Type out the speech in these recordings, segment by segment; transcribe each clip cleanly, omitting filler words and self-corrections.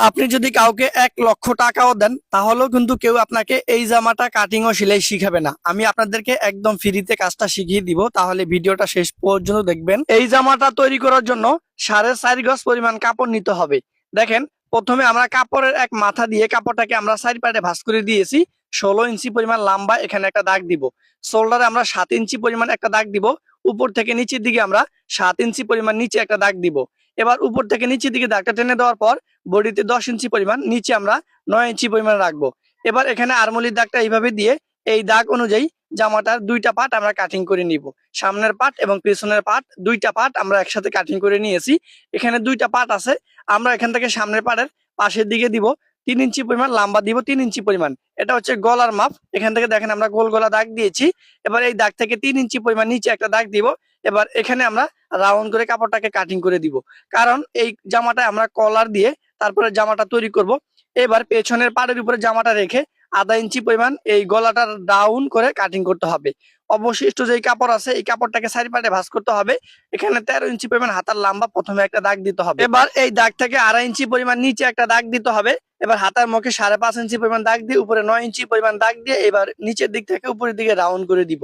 আপনি যদি কাউকে 1 লক্ষ টাকাও দেন তাহলেও কিন্তু কেউ আপনাকে এই জামাটা কাটিং ও সেলাই শিখাবে না। আমি আপনাদেরকে একদম ফ্রিতে কাজটা শিখিয়ে দিব, তাহলে ভিডিওটা শেষ পর্যন্ত দেখবেন। এই জামাটা তৈরি করার জন্য 4.5 গজ পরিমাণ কাপড় নিতে হবে। দেখেন, প্রথমে আমরা কাপড়ের এক মাথা দিয়ে কাপড়টাকে আমরা 4 পাটে ভাঁজ করে দিয়েছি। 16 ইঞ্চি পরিমাণ লম্বা এখানে একটা দাগ দিব। শোল্ডারে আমরা 7 ইঞ্চি পরিমাণ একটা দাগ দিব। উপর থেকে নিচের দিকে আমরা 7 ইঞ্চি পরিমাণ নিচে একটা দাগ দিব। এবার উপর থেকে নিচের দিকে দাগটা টেনে দেওয়ার পর বডিতে 10 ইঞ্চি পরিমাণ, নিচে আমরা 9 ইঞ্চি পরিমাণ রাখবো। এবার এখানে আরমোলির দাগটা এইভাবে দিয়ে এই দাগ অনুযায়ী জামাটার 2টা পার্ট আমরা কাটিং করে নিব। সামনের পার্ট এবং পেছনের পার্ট, 2টা পার্ট আমরা একসাথে কাটিং করে নিয়েছি। এখানে 2টা পার্ট আছে। আমরা এখান থেকে সামনের পার্টের পাশের দিকে দিব 3 ইঞ্চি পরিমাণ, লম্বা দিব 3 ইঞ্চি পরিমাণ। এটা হচ্ছে গলার মাপ। এখান থেকে দেখেন আমরা গোল গলা দাগ দিয়েছি। এবার এই দাগ থেকে 3 ইঞ্চি পরিমাণ নিচে একটা দাগ দিব। এবার এখানে আমরা রাউন্ড করে কাপড়টাকে কাটিং করে দিব, কারণ এই জামাটা আমরা কলার দিয়ে তারপরে জামাটা তৈরি করব। এবার পেছনের পাড়ের উপরে জামাটা রেখে 1/2 ইঞ্চি পরিমাণ এই গলাটা ডাউন করে কাটিং করতে হবে। অবশিষ্ট যে কাপড় আছে এই কাপড়টাকে 4 পাটে ভাঁজ করতে হবে। এখানে 13 ইঞ্চি পরিমাণ হাতার লম্বা প্রথমে একটা দাগ দিতে হবে। এবার এই দাগ থেকে 2.5 ইঞ্চি পরিমাণ নিচে একটা দাগ দিতে হবে। এবার হাতার মুখে 5.5 ইঞ্চি পরিমাণ দাগ দিয়ে উপরে 9 ইঞ্চি পরিমাণ দাগ দিয়ে এবার নিচের দিক থেকে উপরের দিকে রাউন্ড করে দিব।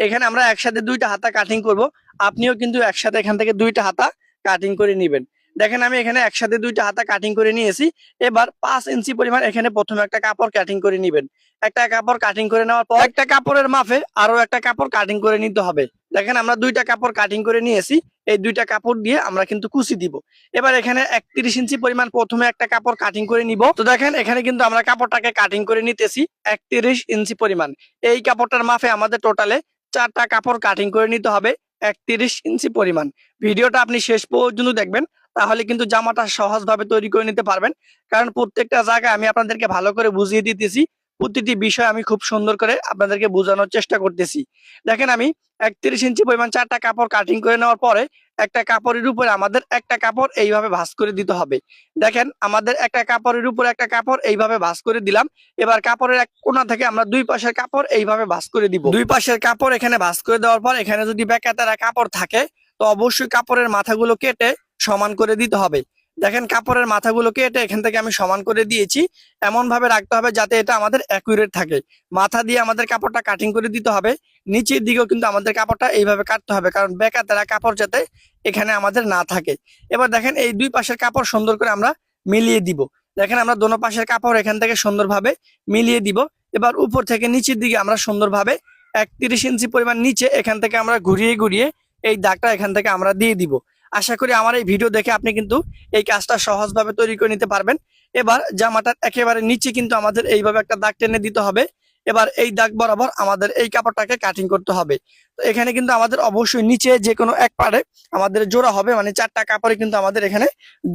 এখানে আমরা একসাথে 2টা হাতা কাটিং করব। আপনিও কিন্তু একসাথে এখান থেকে 2টা হাতা কাটিং করে নেবেন। দেখেন, আমি এখানে একসাথে 2টা হাতা কাটিং করে নিয়েছি। এবার 5 ইঞ্চি পরিমাণ এখানে প্রথমে একটা কাপড় কাটিং করে নেবেন। একটা কাপড় কাটিং করে নেওয়ার পর একটা কাপড়ের মাপে আরো একটা কাপড় কাটিং করে নিতে হবে। দেখেন, আমরা 2টা কাপড় কাটিং করে নিয়েছি। এই 2টা কাপড় দিয়ে আমরা কিন্তু কুচি দিব। এবার এখানে 31 ইঞ্চি পরিমাণ প্রথমে একটা কাপড় কাটিং করে নিব। তো দেখেন, এখানে কিন্তু আমরা কাপড়টাকে কাটিং করে নিতেছি 31 ইঞ্চি পরিমাণ। এই কাপড়টার মাপে আমাদের টোটালে 4টা কাপড় কাটিং করে নিতে হবে 31 ইঞ্চি পরিমাণ। ভিডিওটা আপনি শেষ পর্যন্ত দেখবেন, তাহলে কিন্তু জামাটা সহজভাবে তৈরি করে নিতে পারবেন। কারণ প্রত্যেকটা জায়গায় আমি আপনাদেরকে ভালো করে বুঝিয়ে দিতেছি, প্রতিটি বিষয় আমি খুব সুন্দর করে আপনাদেরকে বোঝানোর চেষ্টা করতেছি। দেখেন, আমি 31 ইঞ্চি পরিমাণ 4টা কাপড় কাটিং করে নেওয়ার পরে একটা কাপড়ের উপরে আমাদের একটা কাপড় এইভাবে ভাঁজ করে দিতে হবে। দেখেন, আমাদের একটা কাপড়ের উপরে একটা কাপড় এইভাবে ভাঁজ করে দিলাম। এবার কাপড়ের এক কোণা থেকে আমরা 2 পাশের কাপড় এইভাবে ভাঁজ করে দিব। 2 পাশের কাপড় এখানে ভাঁজ করে দেওয়ার পর এখানে যদি বেকাতারা কাপড় থাকে তো অবশ্যই কাপড়ের মাথাগুলো কেটে সমান করে দিতে হবে। দেখেন, কাপড়ের মাথাগুলো কেটে এখান থেকে আমি সমান করে দিয়েছি। এমন ভাবে রাখতে হবে যাতে এটা আমাদের অ্যাকুরেট থাকে। মাথা দিয়ে আমাদের কাপড়টা কাটিং করে দিতে হবে। নিচের দিকেও কিন্তু আমাদের কাপড়টা এইভাবে কাটতে হবে, কারণ বেকাতারা কাপড় যাতে এখানে আমাদের না থাকে। এবার দেখেন, এই 2 পাশের কাপড় সুন্দর করে আমরা মিলিয়ে দিব। দেখেন, আমরা দোনো পাশের কাপড় এখান থেকে সুন্দরভাবে মিলিয়ে দিব। এবার উপর থেকে নিচের দিকে আমরা সুন্দরভাবে 31 ইঞ্চি পরিমাণ নিচে এখান থেকে আমরা ঘুরিয়ে ঘুরিয়ে এই দাগটা এখান থেকে আমরা দিয়ে দিব। আশা করি আমার এই ভিডিও দেখে আপনি কিন্তু এই কাজটা সহজভাবে তৈরি করে নিতে পারবেন। এবার জামাটার একেবারে নিচে কিন্তু আমাদের এইভাবে একটা দাগ টেনে দিতে হবে। এবার এই দাগ বরাবর আমাদের এই কাপড়টাকে কাটিং করতে হবে। তো এখানে কিন্তু আমাদের অবশ্যই নিচে যে কোনো এক পাড়ে আমাদের জোড়া হবে, মানে 4টা কাপড়ে কিন্তু আমাদের এখানে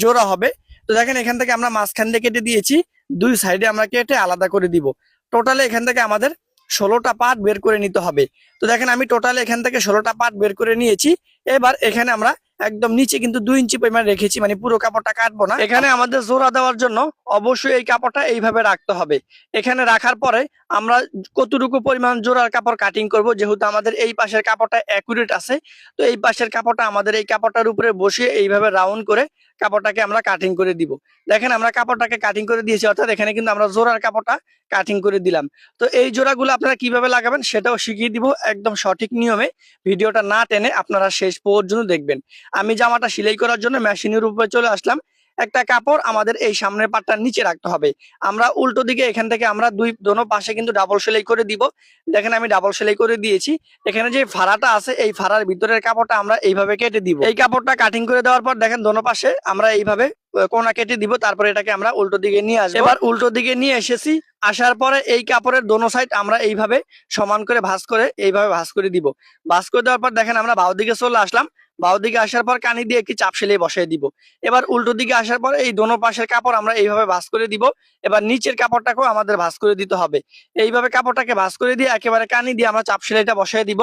জোড়া হবে। তো দেখেন, এখান থেকে আমরা মাঝখান দিয়ে কেটে দিয়েছি, 2 সাইডে আমরা কেটে আলাদা করে দিব। টোটালে এখান থেকে আমাদের 16টা পার্ট বের করে নিতে হবে। তো দেখেন, আমি টোটাল এখান থেকে 16টা পার্ট বের করে নিয়েছি। এবার এখানে আমরা একদম নিচে কিন্তু 2 ইঞ্চি পরিমাণ রেখেছি, মানে পুরো কাপড়টা কাটবো না। এখানে আমাদের জোড়া দেওয়ার জন্য অবশ্যই এই কাপড়টা এইভাবে রাখতে হবে। এখানে রাখার পরে আমরা কতটুকু পরিমাণ জোড়ার কাপড় কাটিং করব, যেহেতু আমাদের এই পাশের কাপড়টা অ্যাকুরেট আছে, তো এই পাশের কাপড়টা আমাদের এই কাপড়টার উপরে বসিয়ে এইভাবে রাউন্ড করে কাপড়টাকে আমরা কাটিং করে দিব। দেখেন, আমরা কাপড়টাকে কাটিং করে দিয়েছি, অর্থাৎ এখানে কিন্তু আমরা জোড়ার কাপড়টা কাটিং করে দিলাম। তো এই জোড়াগুলো আপনারা কিভাবে লাগাবেন সেটাও শিখিয়ে দিব একদম সঠিক নিয়মে। ভিডিওটা না টেনে আপনারা শেষ পর্যন্ত দেখবেন। আমি জামাটা সেলাই করার জন্য মেশিনের উপরে চলে আসলাম। একটা কাপড় আমাদের এই সামনের পাটটার নিচে রাখতে হবে। আমরা উল্টো দিকে এখান থেকে আমরা দোনো পাশে কিন্তু ডাবল সেলাই করে দিব। দেখেন, আমি ডাবল সেলাই করে দিয়েছি। এখানে যে ফাড়াটা আছে এই ফাড়ার ভিতরের কাপড়টা আমরা এইভাবে কেটে দিব। এই কাপড়টা কাটিং করে দেওয়ার পর দেখেন দোনো পাশে আমরা এইভাবে কোনা কেটে দিব। তারপরে এটাকে আমরা উল্টো দিকে নিয়ে আসবো। এবার উল্টো দিকে নিয়ে এসেছি, আসার পরে এই কাপড়ের দোনো সাইড আমরা এইভাবে সমান করে ভাঁজ করে এইভাবে ভাঁজ করে দিব। ভাঁজ করে দেওয়ার পর দেখেন, আমরা বাউ দিকে চলে আসলাম। বাউ দিকে আসার পর কানি দিয়ে একটি চাপ সেলাই বসাই দিব। এবার উল্টো দিকে আসার পর এই দোনো পাশের কাপড় আমরা এইভাবে ভাঁজ করে দিব। এবার নিচের কাপড়টাকেও আমাদের ভাঁজ করে দিতে হবে। এইভাবে কাপড়টাকে ভাঁজ করে দিয়ে একেবারে কানি দিয়ে আমরা চাপ সেলাইটা বসাই দিব।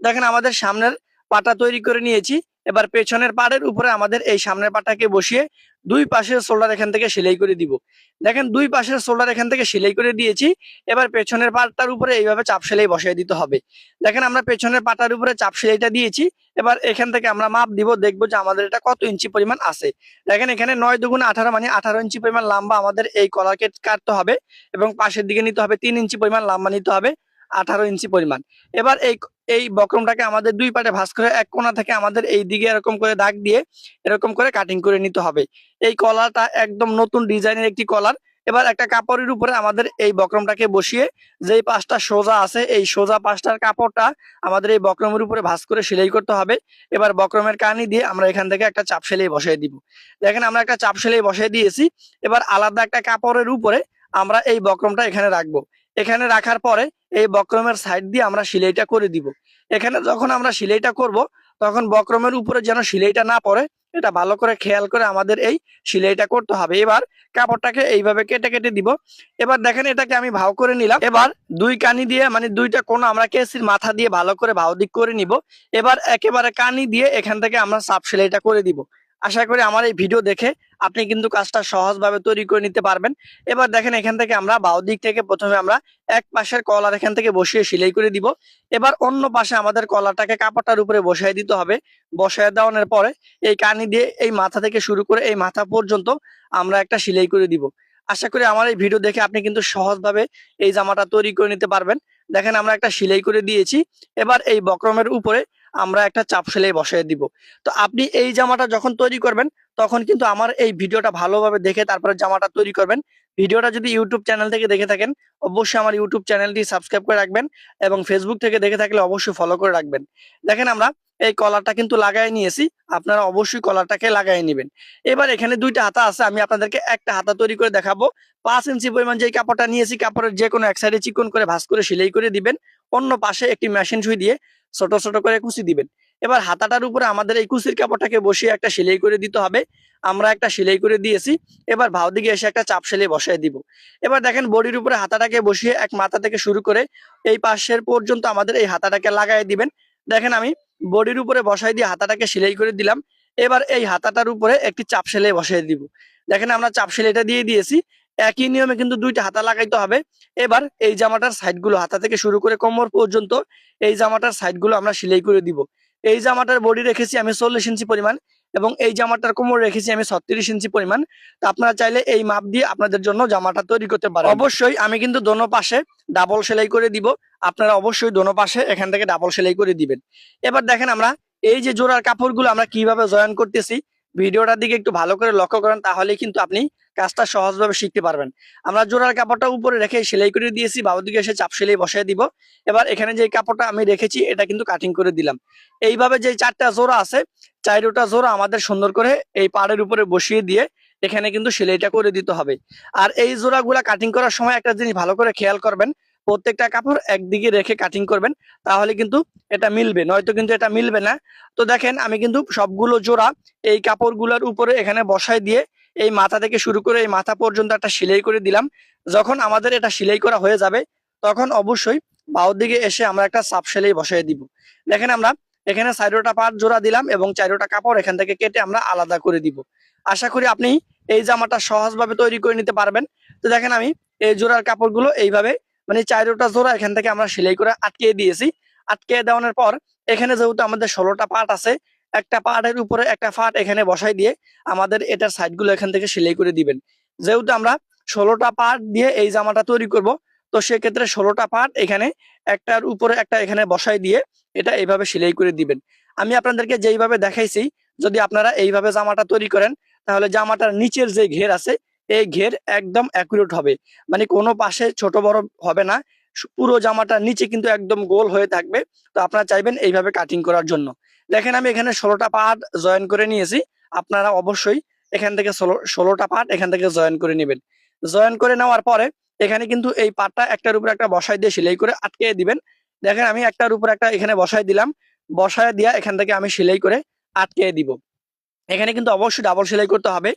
দেখেন, আমাদের সামনের পাটা তৈরি করে নিয়েছি। এবার পেছনের পাড়ের উপরে আমাদের এই সামনের পাটাকে বসিয়ে দুই পাশের শোল্ডার এখান থেকে সেলাই করে দিব। দেখেন দুই পাশের শোল্ডার এখান থেকে সেলাই করে দিয়েছি। এবার পেছনের পাটটার উপরে এইভাবে চাপ সেলাই বসিয়ে দিতে হবে। দেখেন আমরা পেছনের পাটার উপরে চাপ সেলাইটা দিয়েছি। এবার এখান থেকে আমরা মাপ দিব, দেখবো যে আমাদের এটা কত ইঞ্চি পরিমাণ আছে। দেখেন এখানে 9 দুগুণ 18 মানে 18 ইঞ্চি পরিমাণ লম্বা আমাদের এই কলারকে কাটতে হবে এবং পাশের দিকে নিতে হবে 3 ইঞ্চি পরিমাণ লম্বা নিতে হবে, 18 ইঞ্চি পরিমাণ। এবার এই এই বক্রমটাকে আমাদের দুই পাটে ভাঁজ করে এক কোণা থেকে আমাদের এই দিকে এরকম করে দাগ দিয়ে এরকম করে কাটিং করে নিতে হবে। এই কলারটা একদম নতুন ডিজাইনের একটি কলার। এবার একটা কাপড়ের উপরে আমাদের এই বক্রমটাকে বসিয়ে যেই পাশটা সোজা আছে এই সোজা পাশটার কাপড়টা আমাদের এই বক্রমের উপরে ভাঁজ করে সেলাই করতে হবে। এবার বক্রমের কানি দিয়ে আমরা এখান থেকে একটা চাপ সেলাই বসিয়ে দিব। দেখেন আমরা একটা চাপ সেলাই বসিয়ে দিয়েছি। এবার আলাদা একটা কাপড়ের উপরে আমরা এই বক্রমটা এখানে রাখবো। এখানে রাখার পরে এই বক্রমের সাইড দিয়ে আমরা সেলাইটা করে দিব। এখানে যখন আমরা সেলাইটা করব তখন বক্রমের উপরে যেন সেলাইটা না পড়ে, এটা ভালো করে খেয়াল করে আমাদের এই সেলাইটা করতে হবে। এবার কাপড়টাকে এইভাবে কেটে কেটে দিব। এবার দেখেন এটাকে আমি ভাও করে নিলাম। এবার দুই কানি দিয়ে মানে দুইটা কোণ আমরা কেসির মাথা দিয়ে ভালো করে ভাও দিক করে নিব। এবার একেবারে কানি দিয়ে এখান থেকে আমরা চাপ সেলাইটা করে দিব। আশা করি আমার এই ভিডিও দেখে আপনি কিন্তু কাজটা সহজভাবে তৈরি করে নিতে পারবেন। এবার দেখেন এখান থেকে আমরা বাউ দিক থেকে প্রথমে আমরা এক পাশের কলার এখান থেকে বসিয়ে সেলাই করে দিব। এবার অন্য পাশে আমাদের কলারটাকে কাপড়টার উপরে বসাই দিতে হবে। বসায় দেওয়ানোর পরে এই কানি দিয়ে এই মাথা থেকে শুরু করে এই মাথা পর্যন্ত আমরা একটা সেলাই করে দিব। আশা করি আমার এই ভিডিও দেখে আপনি কিন্তু সহজভাবে এই জামাটা তৈরি করে নিতে পারবেন। দেখেন আমরা একটা সেলাই করে দিয়েছি। এবার এই বক্রমের উপরে আমরা একটা চাপ সেলাই বসাই দিব। তো আপনি এই জামাটা যখন তৈরি করবেন তখন কিন্তু আমার এই ভিডিওটা ভালোভাবে দেখে তারপরে জামাটা তৈরি করবেন। ভিডিওটা যদি ইউটিউব চ্যানেল থেকে দেখে থাকেন অবশ্যই আমার ইউটিউব চ্যানেলটি সাবস্ক্রাইব করে রাখবেন এবং ফেসবুক থেকে দেখে থাকলে অবশ্যই ফলো করে রাখবেন। দেখেন আমরা এই কলারটা কিন্তু লাগাই নিয়েছি, আপনারা অবশ্যই কলারটাকে লাগাই নেবেন। এবার এখানে দুইটা হাতা আছে, আমি আপনাদেরকে একটা হাতা তৈরি করে দেখাবো। 5 ইঞ্চি পরিমাণ যে কাপড়টা নিয়েছি কাপড়ের যে কোনো এক সাইডে চিকন করে ভাঁজ করে সেলাই করে দিবেন। অন্য পাশে একটি মেশিন সুই দিয়ে ছোট ছোট করে কুচি দিবেন। এবার হাতাটার উপরে আমাদের এই কুচির কাপড়টাকে বসিয়ে একটা সেলাই করে দিতে হবে। আমরা একটা সেলাই করে দিয়েছি। এবার ভাও দিকে এসে একটা চাপ সেলাই বসায় দিব। এবার দেখেন বডির উপরে হাতাটাকে বসিয়ে এক মাথা থেকে শুরু করে এই পাশের পর্যন্ত আমাদের এই হাতাটাকে লাগাই দিবেন। দেখেন আমি বডির উপরে বসাই দিয়ে হাতাটাকে সেলাই করে দিলাম। এবার এই হাতাটার উপরে একটি চাপ সেলাই বসাই দিব। দেখেন আমরা চাপ সেলাইটা দিয়ে দিয়েছি। একই নিয়মে কিন্তু দুইটা হাতা লাগাইতে হবে। এবার এই জামাটার সাইডগুলো হাতা থেকে শুরু করে কোমর পর্যন্ত এই জামাটার সাইডগুলো আমরা সেলাই করে দিব। এই জামাটার বডি রেখেছি আমি 40 ইঞ্চি পরিমাণ এবং এই জামাটার কোমর রেখেছি আমি 36 ইঞ্চি পরিমাণ। তো আপনারা চাইলে এই মাপ দিয়ে আপনাদের জন্য জামাটা তৈরি করতে পারেন। অবশ্যই আমি কিন্তু দোনো পাশে ডাবল সেলাই করে দিব। আপনারা অবশ্যই দোনো পাশে এখান থেকে ডাবল সেলাই করে দিবেন। এবার দেখেন আমরা এই যে জোড়ার কাপড়গুলো আমরা কিভাবে জয়েন করতেছি ভিডিওটার দিকে একটু ভালো করে লক্ষ্য করেন, তাহলে কিন্তু আপনি কাজটা সহজভাবে শিখতে পারবেন। আমরা জোড়ার কাপড়টা উপরে রেখে সেলাই করে দিয়েছি, বাবু দিকে এসে চাপ সেলাই বসাই দিব। এবার এখানে যে কাপড়টা আমি রেখেছি এটা কিন্তু কাটিং করে দিলাম। এইভাবে যে চারটা জোড়া আছে চারটা জোড়া আমাদের সুন্দর করে এই পাড়ের উপরে বসিয়ে দিয়ে এখানে কিন্তু সেলাইটা করে দিতে হবে। আর এই জোড়াগুলা কাটিং করার সময় একটা জিনিস ভালো করে খেয়াল করবেন, প্রত্যেকটা কাপড় একদিকে রেখে কাটিং করবেন, তাহলে কিন্তু এটা মিলবে, নয়তো কিন্তু এটা মিলবে না। তো দেখেন আমি কিন্তু সবগুলো জোড়া এই কাপড়গুলোর উপরে এখানে বসাই দিয়ে এই মাথা থেকে শুরু করে এই মাথা পর্যন্ত একটা সেলাই করে দিলাম। যখন আমাদের এটা সেলাই করা হয়ে যাবে তখন অবশ্যই বাহুর দিকে এসে আমরা একটা চাপ সেলাই বসাই দিব। দেখেন আমরা এখানে 4টা পাট জোড়া দিলাম এবং 4টা কাপড় এখান থেকে কেটে আমরা আলাদা করে দিব। আশা করি আপনি এই জামাটা সহজভাবে তৈরি করে নিতে পারবেন। তো দেখেন আমি এই জোড়ার কাপড়গুলো এইভাবে মানে 4টা জোড়া এখান থেকে আমরা সেলাই করে আটকে দিয়েছি। আটকে দেওয়ানোর পর এখানে যেহেতু আমাদের 16টা পাট আছে, একটা পাটের উপরে একটা ফাট এখানে বসাই দিয়ে আমাদের এটার সাইডগুলো এখান থেকে সেলাই করে দিবেন। যেহেতু আমরা 16টা পাট দিয়ে এই জামাটা তৈরি করব, তো সেক্ষেত্রে 16টা পাট এখানে একটার উপরে একটা এখানে বসাই দিয়ে এটা এইভাবে সেলাই করে দিবেন। আমি আপনাদেরকে যেইভাবে দেখাইছি যদি আপনারা এইভাবে জামাটা তৈরি করেন তাহলে জামাটার নিচের যে ঘের আছে এই ঘের একদম অ্যাকুরেট হবে, মানে কোনো পাশে ছোট বড় হবে না, পুরো জামাটার নিচে কিন্তু একদম গোল হয়ে থাকবে। তো আপনারা চাইবেন এইভাবে কাটিং করার জন্য। দেখেন আমি এখানে 16টা পার্ট জয়েন করে নিয়েছি, আপনারা অবশ্যই এখান থেকে 16টা পার্ট এখান থেকে জয়েন করে নেবেন। জয়েন করে নেওয়ার পরে এখানে কিন্তু এই পার্টটা একটার উপর একটা বসাই দিয়ে সেলাই করে আটকে দিবেন। দেখেন আমি একটার উপর একটা এখানে বসাই দিলাম, বসায় দিয়া এখান থেকে আমি সেলাই করে আটকে দিব। এখানে কিন্তু অবশ্যই ডাবল সেলাই করতে হবে।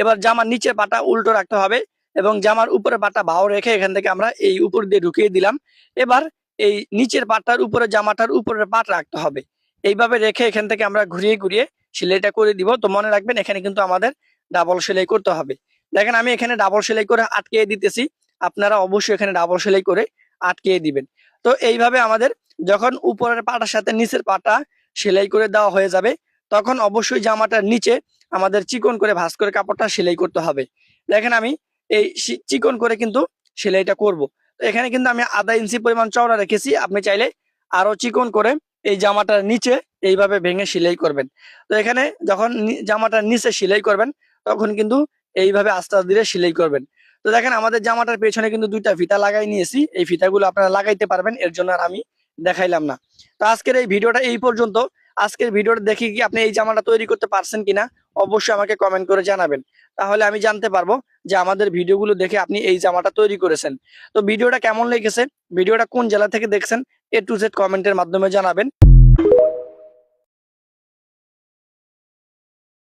এবার জামার নিচের পাটা উল্টো রাখতে হবে এবং জামার উপরে পাটা বাও রেখে এখান থেকে আমরা এই উপর দিয়ে ঢুকিয়ে দিলাম। এবার এই নিচের পাটার উপরে জামাটার উপরে পাট রাখতে হবে। এইভাবে রেখে এখান থেকে আমরা ঘুরিয়ে ঘুরিয়ে সেলাইটা করে দিব। তো মনে রাখবেন এখানে কিন্তু আমাদের ডাবল সেলাই করতে হবে। দেখেন আমি এখানে ডাবল সেলাই করে আটকে দিতেছি, আপনারা অবশ্যই এখানে ডাবল সেলাই করে আটকে দিবেন। তো এইভাবে আমাদের যখন উপরের পাটার সাথে নিচের পাটা সেলাই করে দেওয়া হয়ে যাবে, তখন অবশ্যই জামাটার নিচে আমাদের চিকন করে ভাঁজ করে কাপড়টা সেলাই করতে হবে। দেখেন আমি এই চিকন করে কিন্তু সেলাইটা করব। তো এখানে কিন্তু আমি আধা ইঞ্চি পরিমাণ চওড়া রেখেছি, আপনি চাইলে আরো চিকন করে এই জামাটার নিচে এইভাবে ভেঙে সেলাই করবেন। তো এখানে যখন জামাটার নিচে সেলাই করবেন, তখন কিন্তু এইভাবে আস্তে আস্তে ধীরে সেলাই করবেন। তো দেখেন আমাদের জামাটার পেছনে কিন্তু দুইটা ফিতা লাগাই নিয়েছি, এই ফিতাগুলো আপনারা লাগাইতে পারবেন, এর জন্য আর আমি দেখাইলাম না। তো আজকের এই ভিডিওটা এই পর্যন্ত। আজকের ভিডিওটা দেখে কি আপনি এই জামাটা তৈরি করতে পারছেন কিনা অবশ্যই আমাকে কমেন্ট করে জানাবেন, তাহলে আমি জানতে পারবো যে আমাদের ভিডিওগুলো দেখে আপনি এই জামাটা তৈরি করেছেন। তো ভিডিওটা কেমন লেগেছে, ভিডিওটা কোন জেলা থেকে দেখছেন, A to Z কমেন্টের মাধ্যমে জানাবেন।